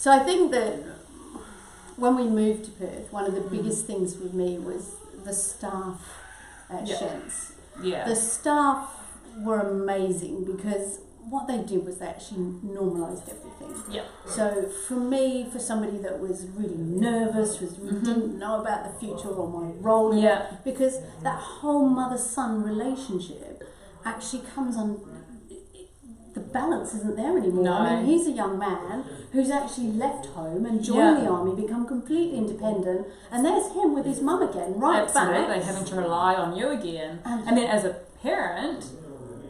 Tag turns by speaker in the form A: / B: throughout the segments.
A: So I think that when we moved to Perth, one of the biggest things with me was the staff at Shent's.
B: Yeah.
A: The staff were amazing because what they did was they actually normalised everything.
B: Yeah.
A: So for me, for somebody that was really nervous, didn't know about the future or my role in it, because that whole mother-son relationship actually comes on, the balance isn't there anymore.
B: No.
A: I mean, he's a young man who's actually left home and joined the army, become completely independent, and there's him with his mum again, right
B: Absolutely,
A: back.
B: having to rely on you again. And then as a parent,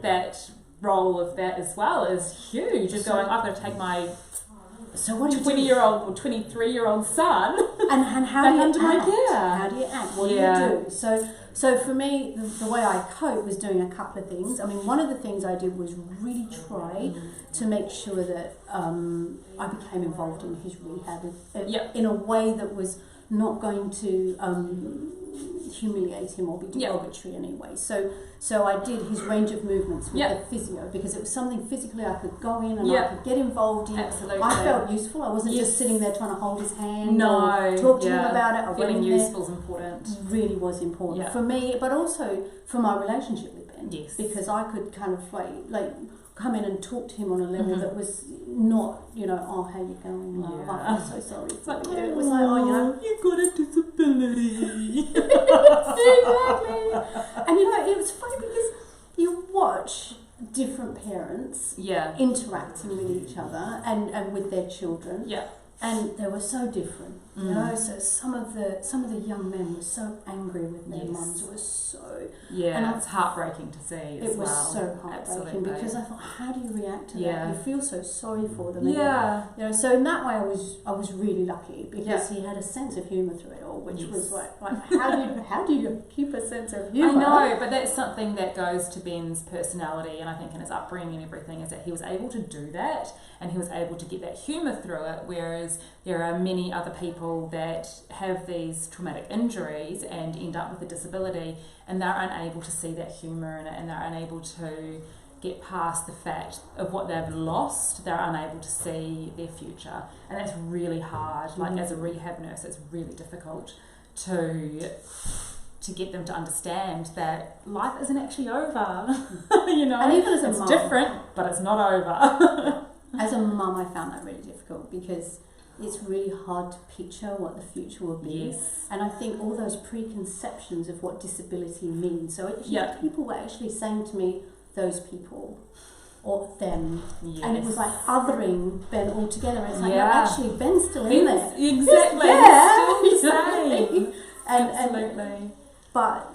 B: that role of that as well is huge. Of going, I've got to take my 20-year-old or 23-year-old son
A: and how do you
B: under my
A: act?
B: care.
A: How do you act? What do you do? So for me, the way I cope was doing a couple of things. I mean, one of the things I did was really try to make sure that I became involved in his rehab in a way that was not going to humiliate him or be derogatory anyway. So I did his range of movements with the physio, because it was something physically I could go in and I could get involved in.
B: Absolutely.
A: I felt useful. I wasn't just sitting there trying to hold his hand
B: or
A: talk to him about it.
B: Feeling useful is important.
A: Really was important for me, but also for my relationship with Ben.
B: Yes.
A: Because I could kind of like come in and talk to him on a level that was not, oh, how you going, love? I'm so sorry for you. It was like,
B: you've got a disability.
A: Exactly. And it was funny because you watch different parents interacting with each other and with their children. Yeah. And they were so different, So some of the young men were so angry with their mums. It was so
B: and it's heartbreaking to see.
A: It was so heartbreaking because I thought, how do you react to that? You feel so sorry for them. And, so in that way, I was really lucky because he had a sense of humour through it all, which was like how do you keep a sense of humour?
B: I know, but that's something that goes to Ben's personality, and I think in his upbringing and everything, is that he was able to do that, and he was able to get that humour through it, whereas there are many other people that have these traumatic injuries and end up with a disability, and they're unable to see that humour in it, and they're unable to get past the fact of what they've lost. They're unable to see their future, and that's really hard. Like as a rehab nurse, it's really difficult to get them to understand that life isn't actually over.
A: And even as a mum,
B: different, but it's not over.
A: As a mum, I found that really difficult because it's really hard to picture what the future will be.
B: Yes.
A: And I think all those preconceptions of what disability means. So people were actually saying to me, those people or them. Yes. And it was like othering Ben altogether. It's like, no, actually, Ben's still in there.
B: Exactly.
A: He's
B: still the same.
A: Absolutely. But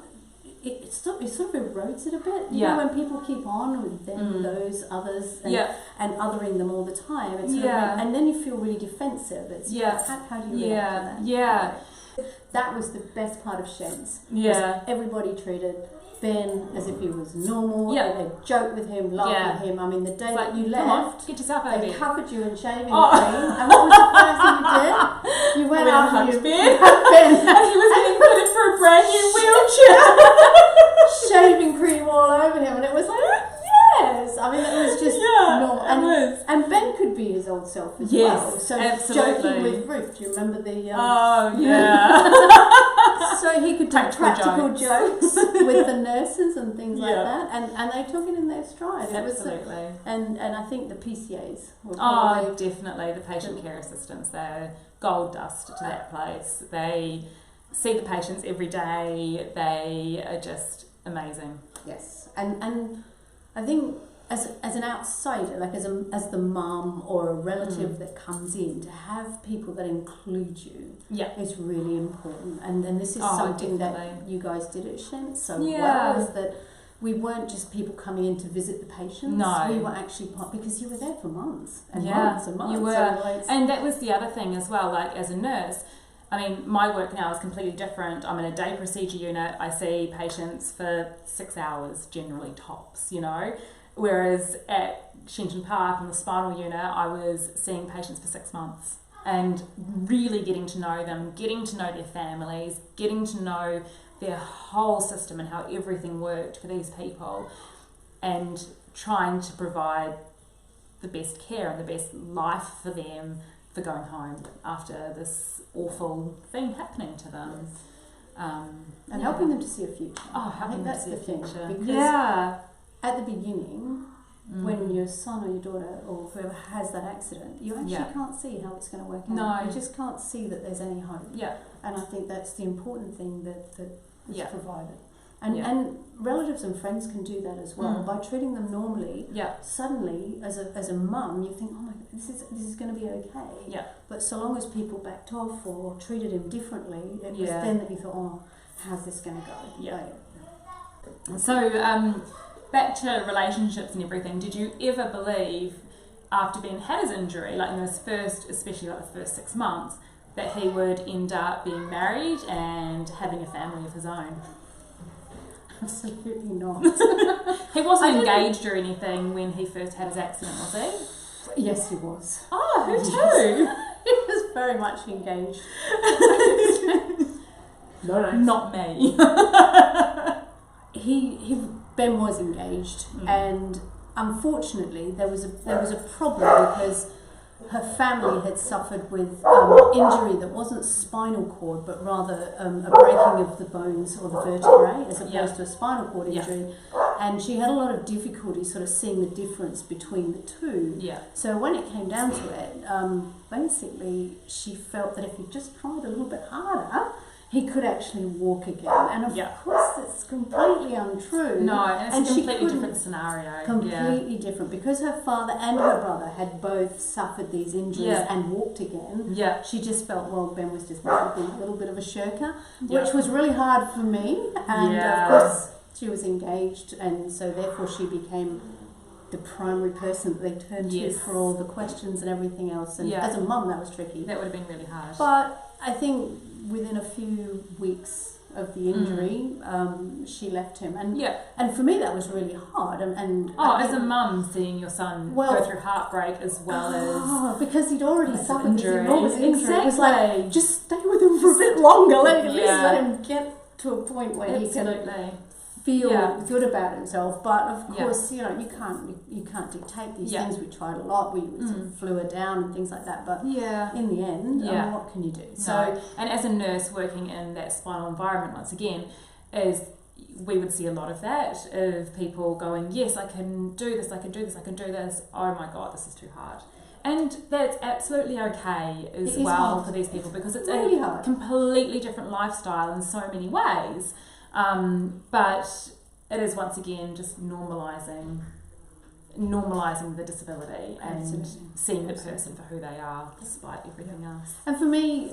A: it sort of erodes it a bit. You know, when people keep on with them, those, others, and othering them all the time. It's and then you feel really defensive. It's how do you react to that?
B: Yeah.
A: That was the best part of Shent's.
B: Yeah.
A: Everybody treated Ben as if he was normal.
B: Yeah.
A: They joked with him, laughed with him. I mean, the day that you left,
B: get yourself out of
A: they
B: here.
A: covered you in shaving cream. And what was the first thing you did? You went out and you hugged Ben.
B: And he was getting fitted for a brand new wheelchair.
A: Shaving cream all over him, and it was like, yes. I mean, it was just normal. And Ben could be his old self as well. So joking with Ruth, do you remember the? So he could do practical jokes with the nurses and things like that, and they took it in their stride.
B: Absolutely.
A: And I think the PCAs were probably
B: definitely the patient care assistants. They're gold dust to that place. They see the patients every day. They are just amazing.
A: Yes, and I think as an outsider, like as the mum or a relative that comes in, to have people that include you is really important. And this is something that you guys did at Shent so well, is that we weren't just people coming in to visit the patients. No. We were actually because you were there for months and months and months.
B: You were. And that was the other thing as well, like as a nurse, I mean, my work now is completely different. I'm in a day procedure unit. I see patients for 6 hours, generally tops, Whereas at Shenton Park in the spinal unit, I was seeing patients for 6 months and really getting to know them, getting to know their families, getting to know their whole system and how everything worked for these people, and trying to provide the best care and the best life for them for going home after this awful thing happening to them.
A: And helping them to see a future.
B: Oh,
A: I think that's the thing. Because
B: yeah.
A: at the beginning, when your son or your daughter or whoever has that accident, you actually can't see how it's going to work out.
B: No.
A: You just can't see that there's any hope.
B: Yeah.
A: And I think that's the important thing that is provided. And
B: Yeah.
A: and relatives and friends can do that as well. By treating them normally.
B: Yeah.
A: Suddenly, as a mum, you think, oh my God, this is going to be okay.
B: Yeah.
A: But so long as people backed off or treated him differently, it was
B: Yeah.
A: then that you thought, oh, how's this going to go?
B: Yeah. So, back to relationships and everything, did you ever believe, after Ben had his injury, like in his first, especially like the first 6 months, that he would end up being married and having a family of his own?
A: Absolutely not.
B: He wasn't engaged or anything when he first had his accident, was he?
A: Yes, he was.
B: Oh, who too?
A: He was very much engaged.
C: No.
B: Not me.
A: Ben was engaged, and unfortunately there was a problem because her family had suffered with injury that wasn't spinal cord, but rather a breaking of the bones or the vertebrae, as opposed to a spinal cord injury. And she had a lot of difficulty sort of seeing the difference between the two.
B: Yeah.
A: So when it came down to it, basically she felt that if he just tried a little bit harder, he could actually walk again. And of course that's completely untrue.
B: No, and it's a completely
A: she
B: different scenario.
A: Completely different. Because her father and her brother had both suffered these injuries and walked again, she just felt, well, Ben was just maybe a little bit of a shirker, which was really hard for me. And of course she was engaged, and so therefore she became the primary person that they turned to for all the questions and everything else. And as a mum, that was tricky.
B: That would have been really hard.
A: But I think within a few weeks of the injury, she left him. And for me, that was really hard. And
B: as a mum, seeing your son go through heartbreak as well as...
A: because he'd already suffered this
B: injury.
A: enormous injury.
B: Exactly.
A: It was like, just stay with him for a bit longer. At least let him get to a point where he can feel good about himself. But of course, you can't dictate these things. We tried a lot. We sort of flew her down and things like that. But in the end, what can you do? So,
B: and as a nurse working in that spinal environment, once again, we would see a lot of that, of people going, yes, I can do this, I can do this, I can do this. Oh my God, this is too hard. And that's absolutely okay as well for these people, because it's really a completely different lifestyle in so many ways. But it is once again just normalising the disability and seeing the person for who they are despite everything else.
A: And for me,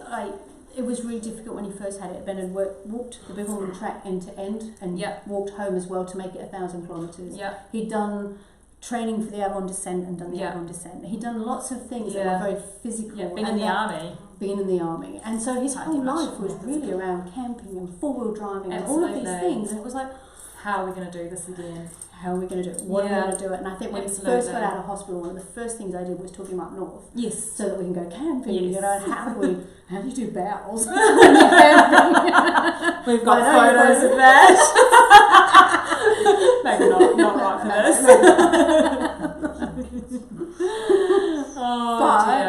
A: it was really difficult when he first had it. Ben had walked the Bibbulmun track end to end and walked home as well to make it 1,000 kilometres. He'd done training for the Avon descent and done the Avon descent. He'd done lots of things that were very physical.
B: Being in the army.
A: Being in the army. And so his whole life was really around camping and four-wheel driving and all of these things. And it was like,
B: how are we going to do this again?
A: How are we going to do it? What are we going to do it? And I think when he first got out of hospital, one of the first things I did was took him up north.
B: Yes.
A: So that we can go camping. You know, how do you do bowels?
B: We've got photos of that. Maybe not right for this.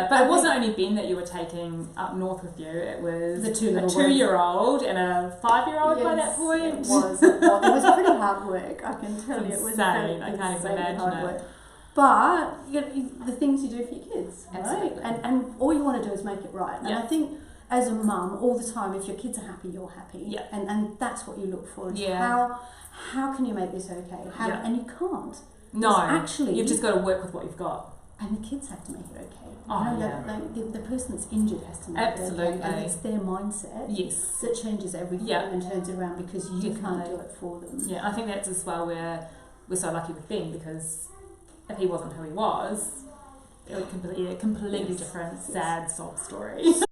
B: But it wasn't only Ben that you were taking up north with you. It was
A: the two
B: a 2-year-old and a 5-year-old by that point.
A: It was pretty hard work, I can tell you. It was
B: insane. I can't even imagine
A: hard work. But the things you do for your kids, right? And all you want to do is make it right. And I think as a mum, all the time, if your kids are happy, you're happy.
B: Yeah.
A: And that's what you look for. How can you make this okay? And you can't.
B: No.
A: Actually,
B: you've just got to work with what you've got.
A: And the kids have to make it okay. The person that's injured has to make it okay. And it's their mindset that changes everything and turns it around, because you can't do it for them.
B: Yeah, I think that's as well where we're so lucky with Ben, because if he wasn't who he was, it would completely different, sad sob story.
A: So